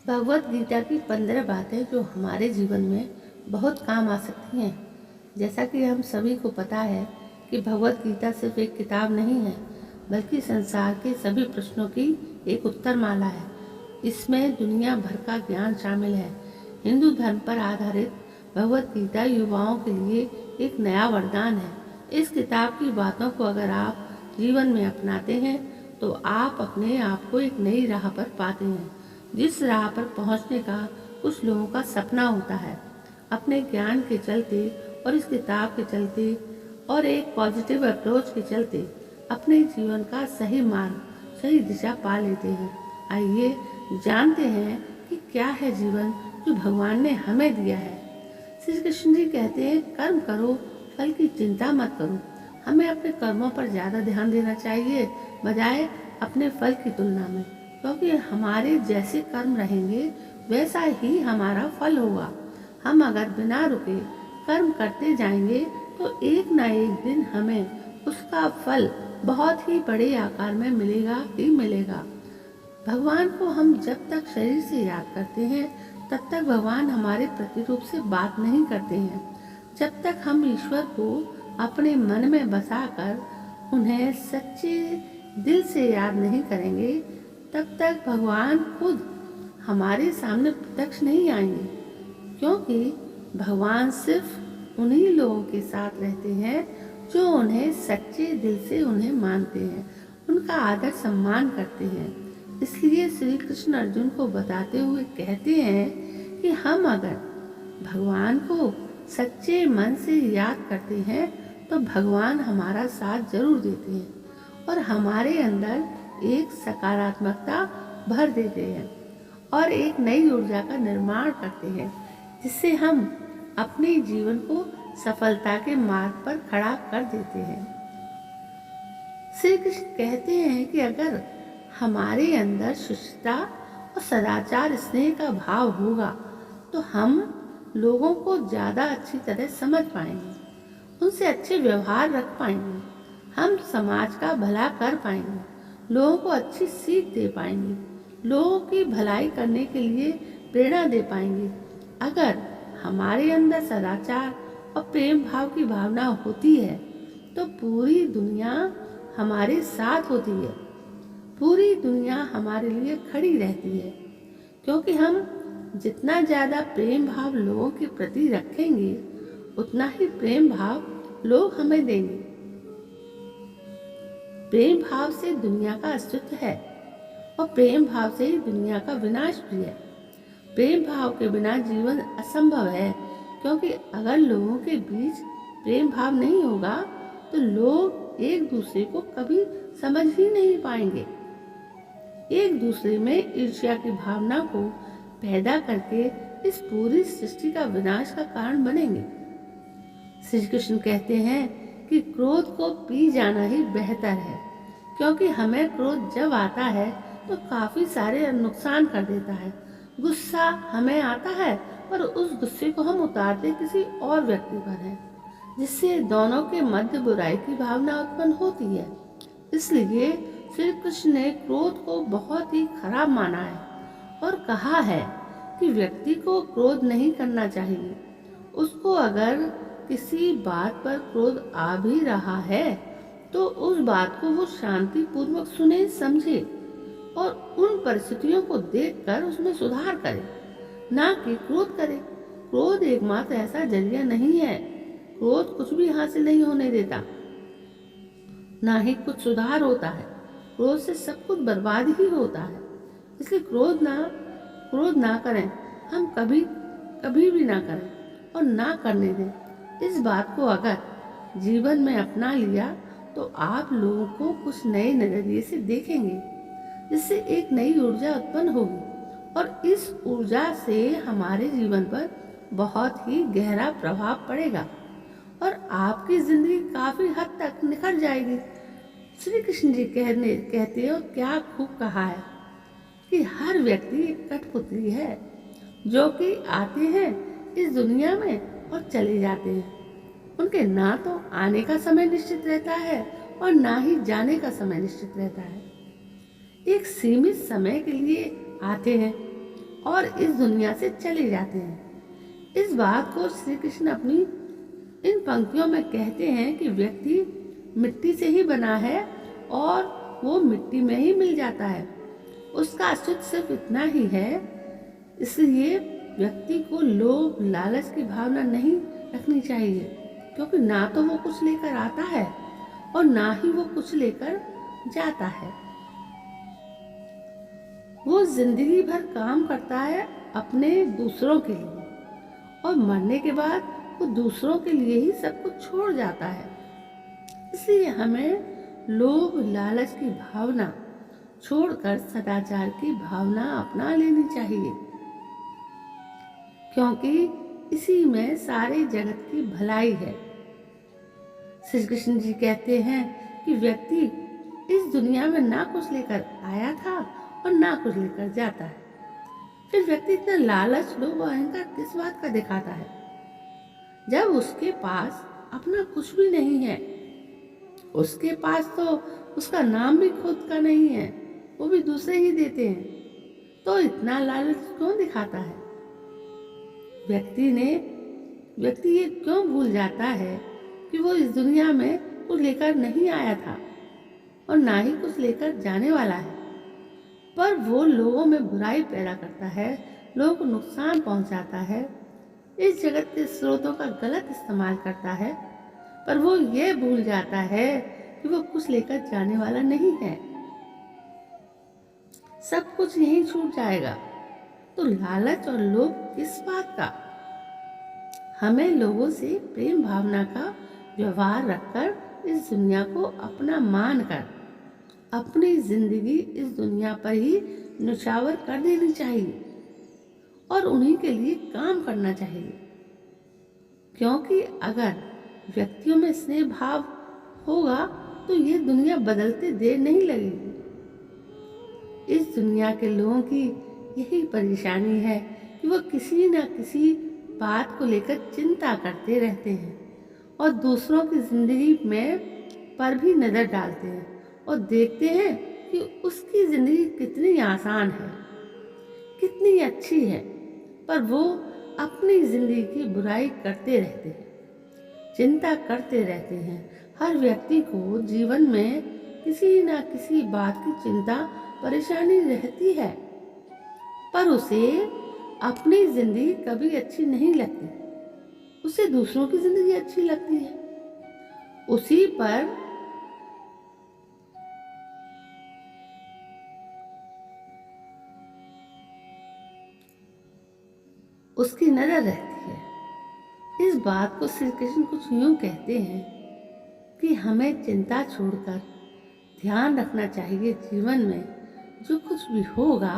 भगवत गीता की 15 बातें जो हमारे जीवन में बहुत काम आ सकती हैं। जैसा कि हम सभी को पता है कि भगवत गीता सिर्फ एक किताब नहीं है, बल्कि संसार के सभी प्रश्नों की एक उत्तरमाला है। इसमें दुनिया भर का ज्ञान शामिल है। हिंदू धर्म पर आधारित भगवत गीता युवाओं के लिए एक नया वरदान है। इस किताब की बातों को अगर आप जीवन में अपनाते हैं तो आप अपने आप को एक नई राह पर पाते हैं, जिस राह पर पहुंचने का कुछ लोगों का सपना होता है। अपने ज्ञान के चलते और इस किताब के चलते और एक पॉजिटिव अप्रोच के चलते अपने जीवन का सही मार्ग, सही दिशा पा लेते हैं। आइए जानते हैं कि क्या है जीवन जो भगवान ने हमें दिया है। श्री कृष्ण जी कहते हैं, कर्म करो, फल की चिंता मत करो। हमें अपने कर्मों पर ज़्यादा ध्यान देना चाहिए बजाय अपने फल की तुलना में, क्योंकि हमारे जैसे कर्म रहेंगे वैसा ही हमारा फल होगा। हम अगर बिना रुके कर्म करते जाएंगे तो एक ना एक दिन हमें उसका फल बहुत ही बड़े आकार में मिलेगा ही मिलेगा। भगवान को हम जब तक शरीर से याद करते हैं तब तक भगवान हमारे प्रतिरूप से बात नहीं करते हैं। जब तक हम ईश्वर को अपने मन में बसाकर उन्हें सच्चे दिल से याद नहीं करेंगे तब तक भगवान खुद हमारे सामने प्रत्यक्ष नहीं आएंगे, क्योंकि भगवान सिर्फ उन्हीं लोगों के साथ रहते हैं जो उन्हें सच्चे दिल से उन्हें मानते हैं, उनका आदर सम्मान करते हैं। इसलिए श्री कृष्ण अर्जुन को बताते हुए कहते हैं कि हम अगर भगवान को सच्चे मन से याद करते हैं तो भगवान हमारा साथ जरूर देते हैं और हमारे अंदर एक सकारात्मकता भर देते हैं और एक नई ऊर्जा का निर्माण करते हैं, जिससे हम अपने जीवन को सफलता के मार्ग पर खड़ा कर देते हैं। श्री कृष्ण कहते हैं कि अगर हमारे अंदर शिष्टता और सदाचार स्नेह का भाव होगा तो हम लोगों को ज़्यादा अच्छी तरह समझ पाएंगे, उनसे अच्छे व्यवहार रख पाएंगे, हम समाज का भला कर पाएंगे, लोगों को अच्छी सीख दे पाएंगे, लोगों की भलाई करने के लिए प्रेरणा दे पाएंगे। अगर हमारे अंदर सदाचार और प्रेम भाव की भावना होती है तो पूरी दुनिया हमारे साथ होती है, पूरी दुनिया हमारे लिए खड़ी रहती है, क्योंकि हम जितना ज़्यादा प्रेम भाव लोगों के प्रति रखेंगे उतना ही प्रेम भाव लोग हमें देंगे। प्रेम भाव से दुनिया का अस्तित्व है और प्रेम भाव से ही दुनिया का विनाश भी है। प्रेम भाव के बिना जीवन असंभव है, क्योंकि अगर लोगों के बीच प्रेम भाव नहीं होगा तो लोग एक दूसरे को कभी समझ ही नहीं पाएंगे, एक दूसरे में ईर्ष्या की भावना को पैदा करके इस पूरी सृष्टि का विनाश का कारण बनेंगे। श्री कृष्ण कहते हैं कि क्रोध को पी जाना ही बेहतर है, क्योंकि हमें क्रोध जब आता है तो काफी सारे नुकसान कर देता है। गुस्सा हमें आता है और उस गुस्से को हम उतारते किसी और व्यक्ति पर है, जिससे दोनों के मध्य बुराई की भावना उत्पन्न होती है। इसलिए श्री कृष्ण ने क्रोध को बहुत ही खराब माना है और कहा है कि व्यक्ति को क्रोध नहीं करना चाहिए। उसको अगर किसी बात पर क्रोध आ भी रहा है तो उस बात को वो शांति पूर्वक सुने, समझे और उन परिस्थितियों को देखकर उसमें सुधार करे, ना कि क्रोध करे। क्रोध एकमात्र ऐसा जरिया नहीं है, क्रोध कुछ भी हासिल नहीं होने देता, ना ही कुछ सुधार होता है। क्रोध से सब कुछ बर्बाद ही होता है। इसलिए क्रोध ना करें, हम कभी भी ना करें और ना करने दें। इस बात को अगर जीवन में अपना लिया तो आप लोगों को कुछ नए नजरिए से देखेंगे, जिससे एक नई ऊर्जा उत्पन्न होगी और इस ऊर्जा से हमारे जीवन पर बहुत ही गहरा प्रभाव पड़ेगा और आपकी जिंदगी काफी हद तक निखर जाएगी। श्री कृष्ण जी कहते हो, क्या खूब कहा है कि हर व्यक्ति एक कठपुतली है जो कि आते हैं इस दुनिया में और चले जाते हैं। उनके ना तो आने का समय निश्चित रहता है और ना ही जाने का समय निश्चित रहता है। एक सीमित समय के लिए आते हैं और इस दुनिया से चले जाते हैं। इस बात को श्री कृष्ण अपनी इन पंक्तियों में कहते हैं कि व्यक्ति मिट्टी से ही बना है और वो मिट्टी में ही मिल जाता है। उसका अस्तित्व सिर्फ इतना ही है। इसलिए व्यक्ति को लोभ लालच की भावना नहीं रखनी चाहिए, क्योंकि ना तो वो कुछ लेकर आता है और ना ही वो कुछ लेकर जाता है। वो जिंदगी भर काम करता है अपने दूसरों के लिए, और मरने के बाद वो दूसरों के लिए ही सब कुछ छोड़ जाता है। इसलिए हमें लोभ लालच की भावना छोड़कर सदाचार की भावना अपना लेनी चाहिए, क्योंकि इसी में सारे जगत की भलाई है। श्री कृष्ण जी कहते हैं कि व्यक्ति इस दुनिया में ना कुछ लेकर आया था और ना कुछ लेकर जाता है। फिर व्यक्ति इतना लालच लोभ और अहंकार किस बात का दिखाता है, जब उसके पास अपना कुछ भी नहीं है। उसके पास तो उसका नाम भी खुद का नहीं है, वो भी दूसरे ही देते हैं। तो इतना लालच क्यों दिखाता है? व्यक्ति ये क्यों भूल जाता है कि वो इस दुनिया में कुछ लेकर नहीं आया था और ना ही कुछ लेकर जाने वाला है, पर वो लोगों में बुराई पैदा करता है, लोगों को नुकसान पहुंचाता है, इस जगत के स्रोतों का गलत इस्तेमाल करता है, पर वो ये भूल जाता है कि वो कुछ लेकर जाने वाला नहीं है। सब कुछ यहीं छूट जाएगा, तो लालच और लोभ किस बात का? हमें लोगों से प्रेम भावना का व्यवहार रखकर इस दुनिया को अपना मानकर अपनी जिंदगी इस दुनिया पर ही न्यौछावर कर देनी चाहिए और उन्हीं के लिए काम करना चाहिए। क्योंकि अगर व्यक्तियों में स्नेह भाव होगा तो ये दुनिया बदलते देर नहीं लगेगी। इस दुनिया के लोगों की यही परेशानी है कि वो किसी न किसी बात को लेकर चिंता करते रहते हैं और दूसरों की जिंदगी में पर भी नजर डालते हैं और देखते हैं कि उसकी जिंदगी कितनी आसान है, कितनी अच्छी है, पर वो अपनी जिंदगी की बुराई करते रहते हैं, चिंता करते रहते हैं। हर व्यक्ति को जीवन में किसी न किसी बात की चिंता परेशानी रहती है, पर उसे अपनी जिंदगी कभी अच्छी नहीं लगती, उसे दूसरों की जिंदगी अच्छी लगती है। उसी पर उसकी नजर रहती है। इस बात को श्री कृष्ण कुछ यूं कहते हैं कि हमें चिंता छोड़कर ध्यान रखना चाहिए। जीवन में जो कुछ भी होगा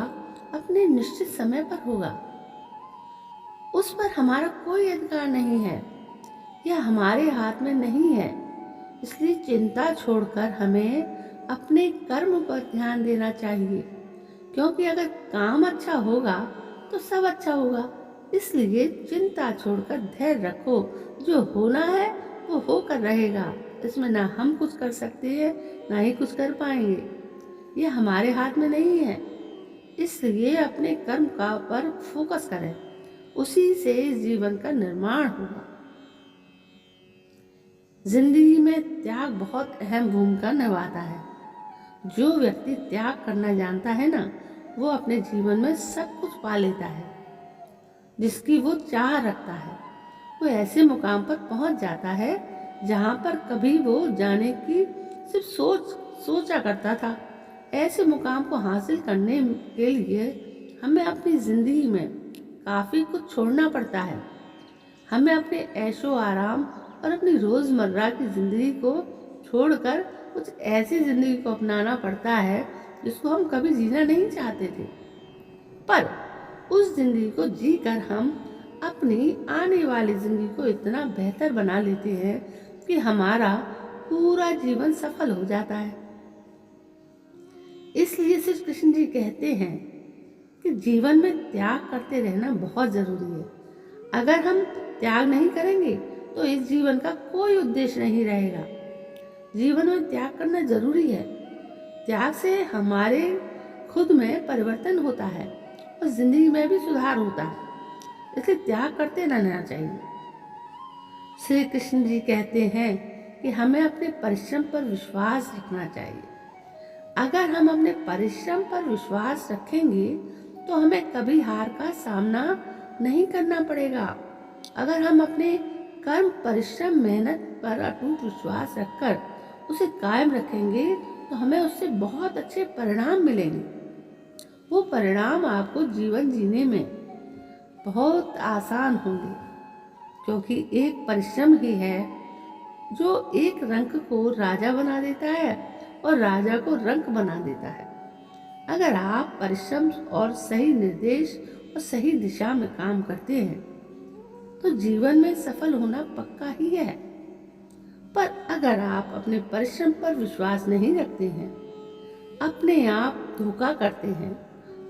अपने निश्चित समय पर होगा, उस पर हमारा कोई अधिकार नहीं है, यह हमारे हाथ में नहीं है। इसलिए चिंता छोड़कर हमें अपने कर्म पर ध्यान देना चाहिए, क्योंकि अगर काम अच्छा होगा तो सब अच्छा होगा। इसलिए चिंता छोड़कर धैर्य रखो, जो होना है वो होकर रहेगा। इसमें ना हम कुछ कर सकते हैं ना ही कुछ कर पाएंगे, ये हमारे हाथ में नहीं है। इसलिए अपने कर्म का पर फोकस करें, उसी से जीवन का निर्माण होगा। जिंदगी में त्याग बहुत अहम भूमिका निभाता है। जो व्यक्ति त्याग करना जानता है ना, वो अपने जीवन में सब कुछ पा लेता है जिसकी वो चाह रखता है। वो ऐसे मुकाम पर पहुंच जाता है जहां पर कभी वो जाने की सिर्फ सोचा करता था। ऐसे मुकाम को हासिल करने के लिए हमें अपनी जिंदगी में काफ़ी कुछ छोड़ना पड़ता है। हमें अपने ऐशो आराम और अपनी रोज़मर्रा की ज़िंदगी को छोड़कर कुछ ऐसी ज़िंदगी को अपनाना पड़ता है जिसको हम कभी जीना नहीं चाहते थे, पर उस ज़िंदगी को जीकर हम अपनी आने वाली ज़िंदगी को इतना बेहतर बना लेते हैं कि हमारा पूरा जीवन सफल हो जाता है। इसलिए श्री कृष्ण जी कहते हैं कि जीवन में त्याग करते रहना बहुत ज़रूरी है। अगर हम त्याग नहीं करेंगे तो इस जीवन का कोई उद्देश्य नहीं रहेगा। जीवन में त्याग करना जरूरी है। त्याग से हमारे खुद में परिवर्तन होता है और जिंदगी में भी सुधार होता है। इसलिए त्याग करते रहना चाहिए। श्री कृष्ण जी कहते हैं कि हमें अपने परिश्रम पर विश्वास रखना चाहिए। अगर हम अपने परिश्रम पर विश्वास रखेंगे तो हमें कभी हार का सामना नहीं करना पड़ेगा। अगर हम अपने कर्म, परिश्रम, मेहनत पर अटूट विश्वास रखकर उसे कायम रखेंगे तो हमें उससे बहुत अच्छे परिणाम मिलेंगे। वो परिणाम आपको जीवन जीने में बहुत आसान होंगे, क्योंकि एक परिश्रम ही है जो एक रंक को राजा बना देता है और राजा को रंक बना देता है। अगर आप परिश्रम और सही निर्देश और सही दिशा में काम करते हैं तो जीवन में सफल होना पक्का ही है। पर अगर आप अपने परिश्रम पर विश्वास नहीं रखते हैं, अपने आप धोखा करते हैं,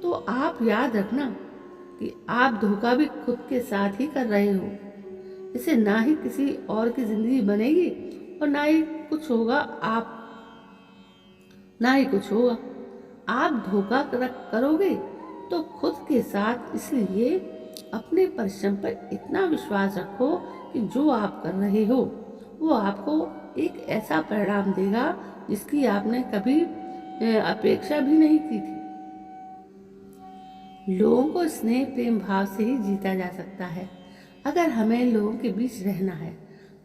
तो आप याद रखना कि आप धोखा भी खुद के साथ ही कर रहे हो। इससे ना ही किसी और की जिंदगी बनेगी और ना ही कुछ होगा। आप धोखा करोगे तो खुद के साथ। इसलिए अपने परिश्रम पर इतना विश्वास रखो कि जो आप कर रहे हो वो आपको एक ऐसा परिणाम देगा जिसकी आपने कभी अपेक्षा भी नहीं की थी। लोगों को स्नेह, प्रेम भाव से ही जीता जा सकता है। अगर हमें लोगों के बीच रहना है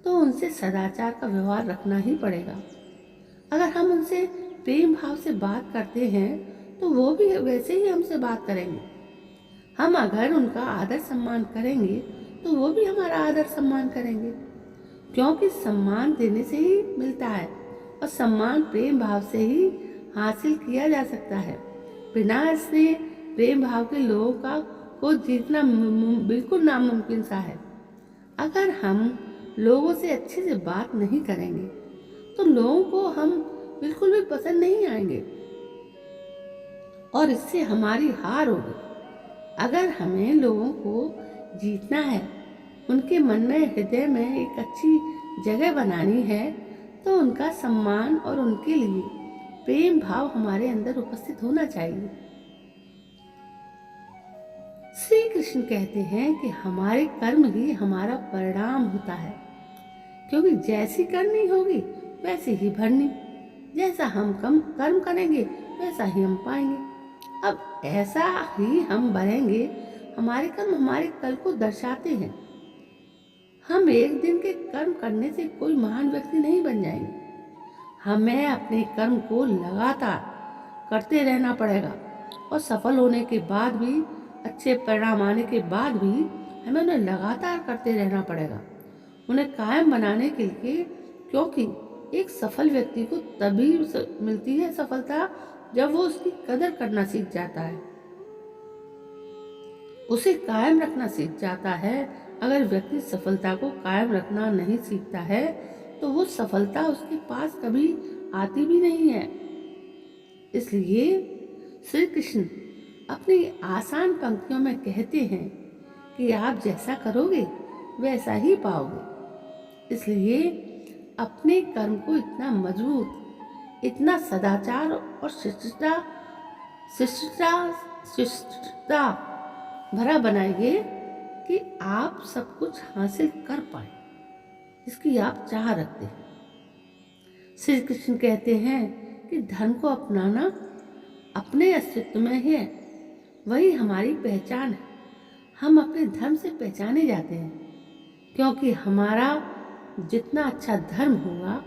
तो उनसे सदाचार का व्यवहार रखना ही पड़ेगा। अगर हम उनसे प्रेम भाव से बात करते हैं तो वो भी वैसे ही हमसे बात करेंगे। हम अगर उनका आदर सम्मान करेंगे तो वो भी हमारा आदर सम्मान करेंगे, क्योंकि सम्मान देने से ही मिलता है और सम्मान प्रेम भाव से ही हासिल किया जा सकता है। बिना स्नेह, प्रेम भाव के लोगों को जीतना बिल्कुल नामुमकिन सा है। अगर हम लोगों से अच्छे से बात नहीं करेंगे तो लोगों को हम बिल्कुल भी पसंद नहीं आएंगे और इससे हमारी हार होगी। अगर हमें लोगों को जीतना है, उनके मन में, हृदय में एक अच्छी जगह बनानी है, तो उनका सम्मान और उनके लिए प्रेम भाव हमारे अंदर उपस्थित होना चाहिए। श्री कृष्ण कहते हैं कि हमारे कर्म ही हमारा परिणाम होता है, क्योंकि जैसी करनी होगी वैसी ही भरनी। जैसा हम कर्म करेंगे वैसा ही हम पाएंगे। अब ऐसा ही हम बढ़ेंगे। हमारे कर्म हमारे कल को दर्शाते हैं। हम एक दिन के कर्म करने से कोई महान व्यक्ति नहीं बन जाएंगे। हमें अपने कर्म को लगातार करते रहना पड़ेगा और सफल होने के बाद भी, अच्छे परिणाम आने के बाद भी हमें उन्हें लगातार करते रहना पड़ेगा, उन्हें कायम बनाने के लिए। क्योंकि एक सफल व्यक्ति को तभी मिलती है सफलता जब वो उसकी कदर करना सीख जाता है, उसे कायम रखना सीख जाता है। अगर व्यक्ति सफलता को कायम रखना नहीं सीखता है तो वो सफलता उसके पास कभी आती भी नहीं है। इसलिए श्री कृष्ण अपनी आसान पंक्तियों में कहते हैं कि आप जैसा करोगे वैसा ही पाओगे। इसलिए अपने कर्म को इतना मजबूत, इतना सदाचार और शिष्टता भरा बनाइए कि आप सब कुछ हासिल कर पाए जिसकी आप चाह रखते हैं। श्री कृष्ण कहते हैं कि धर्म को अपनाना अपने अस्तित्व में है, वही हमारी पहचान है। हम अपने धर्म से पहचाने जाते हैं, क्योंकि हमारा जितना अच्छा धर्म होगा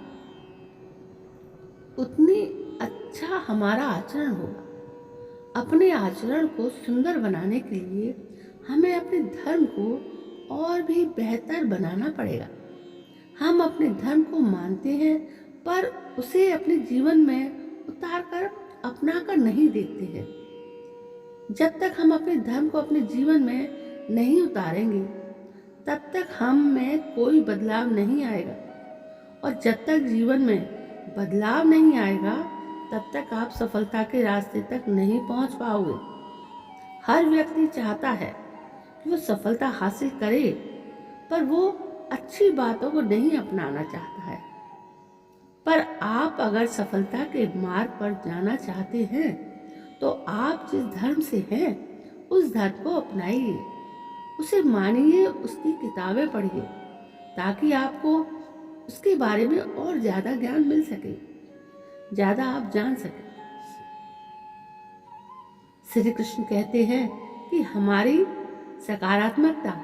उतनी अच्छा हमारा आचरण होगा। अपने आचरण को सुंदर बनाने के लिए हमें अपने धर्म को और भी बेहतर बनाना पड़ेगा। हम अपने धर्म को मानते हैं पर उसे अपने जीवन में उतारकर अपनाकर नहीं देखते हैं। जब तक हम अपने धर्म को अपने जीवन में नहीं उतारेंगे तब तक हम में कोई बदलाव नहीं आएगा, और जब तक जीवन में बदलाव नहीं आएगा तब तक आप सफलता के रास्ते तक नहीं पहुंच पाओगे। हर व्यक्ति चाहता है कि वो सफलता हासिल करे, पर वो अच्छी बातों को नहीं अपनाना चाहता है। पर आप अगर सफलता के मार्ग पर जाना चाहते हैं तो आप जिस धर्म से हैं उस धर्म को अपनाइए, उसे मानिए, उसकी किताबें पढ़िए, ताकि आपको उसके बारे में और ज़्यादा ज्ञान मिल सके, ज़्यादा आप जान सकें। श्री कृष्ण कहते हैं कि हमारी सकारात्मकता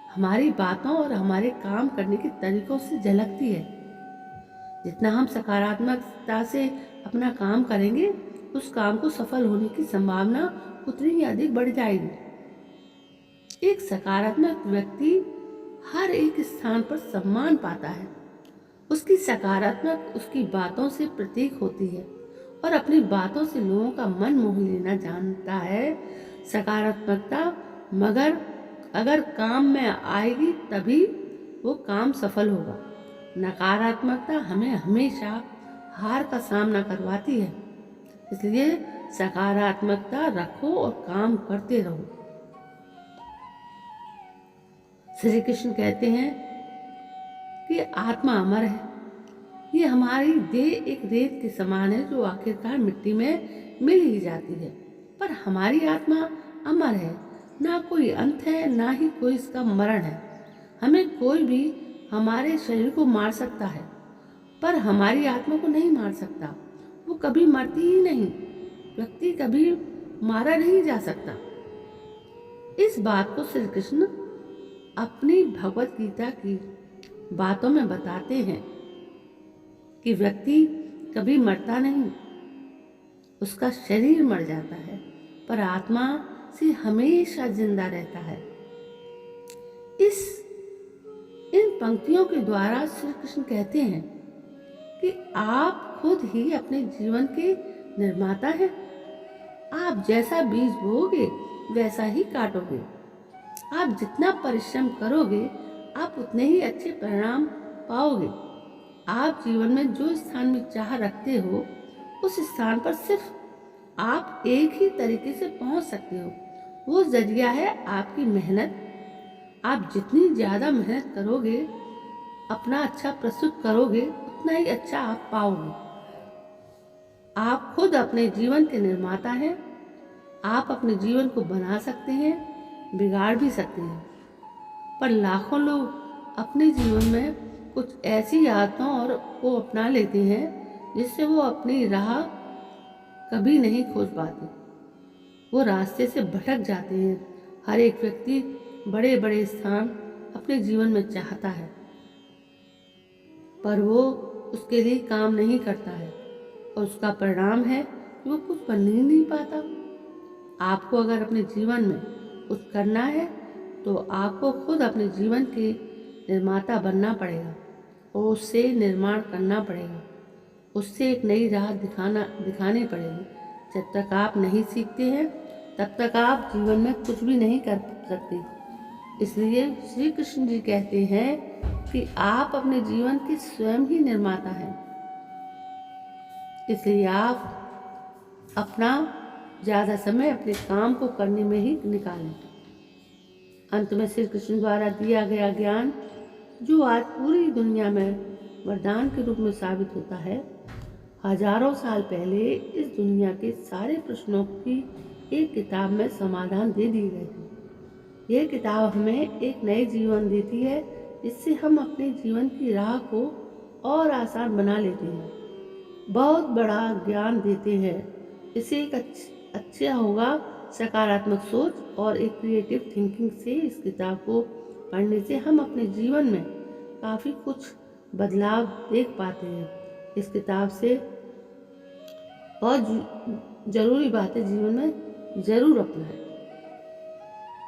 हमारी बातों और हमारे काम करने के तरीकों से झलकती है। जितना हम सकारात्मकता से अपना काम करेंगे, उस काम को सफल होने की संभावना उतनी ही अधिक बढ़ जाएगी। एक सकारात्मक व्यक्ति हर एक स्थान पर सम्मान पाता है। उसकी सकारात्मक उसकी बातों से प्रतीक होती है और अपनी बातों से लोगों का मन मोह लेना जानता है। सकारात्मकता मगर अगर काम में आएगी तभी वो काम सफल होगा। नकारात्मकता हमें हमेशा हार का सामना करवाती है। इसलिए सकारात्मकता रखो और काम करते रहो। श्री कृष्ण कहते हैं कि आत्मा अमर है। ये हमारी देह एक रेत के समान है जो आखिरकार मिट्टी में मिल ही जाती है, पर हमारी आत्मा अमर है। ना कोई अंत है, ना ही कोई इसका मरण है। हमें कोई भी हमारे शरीर को मार सकता है, पर हमारी आत्मा को नहीं मार सकता। वो कभी मरती ही नहीं। व्यक्ति कभी मारा नहीं जा सकता। इस बात को श्री कृष्ण अपनी भगवत गीता की बातों में बताते हैं कि व्यक्ति कभी मरता नहीं, उसका शरीर मर जाता है, पर आत्मा से हमेशा जिंदा रहता है। इन पंक्तियों के द्वारा श्री कृष्ण कहते हैं कि आप खुद ही अपने जीवन के निर्माता हैं। आप जैसा बीज बोओगे वैसा ही काटोगे। आप जितना परिश्रम करोगे आप उतने ही अच्छे परिणाम पाओगे। आप जीवन में जो स्थान में चाह रखते हो उस स्थान पर सिर्फ आप एक ही तरीके से पहुंच सकते हो। वो जरिया है आपकी मेहनत। आप जितनी ज़्यादा मेहनत करोगे, अपना अच्छा प्रस्तुत करोगे, उतना ही अच्छा आप पाओगे। आप खुद अपने जीवन के निर्माता हैं। आप अपने जीवन को बना सकते हैं, बिगाड़ भी सकते हैं, पर लाखों लोग अपने जीवन में कुछ ऐसी आदतों और को अपना लेते हैं जिससे वो अपनी राह कभी नहीं खोज पाते। वो रास्ते से भटक जाते हैं। हर एक व्यक्ति बड़े बड़े स्थान अपने जीवन में चाहता है, पर वो उसके लिए काम नहीं करता है और उसका परिणाम है कि वो कुछ बन ही नहीं पाता। आपको अगर अपने जीवन में कुछ करना है तो आपको खुद अपने जीवन के निर्माता बनना पड़ेगा और उससे निर्माण करना पड़ेगा। उससे एक नई राह दिखानी पड़ेगी। जब तक आप नहीं सीखते हैं तब तक आप जीवन में कुछ भी नहीं कर सकते। इसलिए श्री कृष्ण जी कहते हैं कि आप अपने जीवन के स्वयं ही निर्माता हैं। इसलिए आप अपना ज़्यादा समय अपने काम को करने में ही निकालें। अंत में श्री कृष्ण द्वारा दिया गया ज्ञान जो आज पूरी दुनिया में वरदान के रूप में साबित होता है, हजारों साल पहले इस दुनिया के सारे प्रश्नों की एक किताब में समाधान दे दिए गए थे। यह किताब हमें एक नए जीवन देती है, जिससे हम अपने जीवन की राह को और आसान बना लेते हैं। बहुत बड़ा ज्ञान देते हैं। इसे एक अच्छा होगा सकारात्मक सोच और एक क्रिएटिव थिंकिंग से इस किताब को पढ़ने से हम अपने जीवन में काफ़ी कुछ बदलाव देख पाते हैं। इस किताब से बहुत ज़रूरी बातें जीवन में ज़रूर अपनाएं।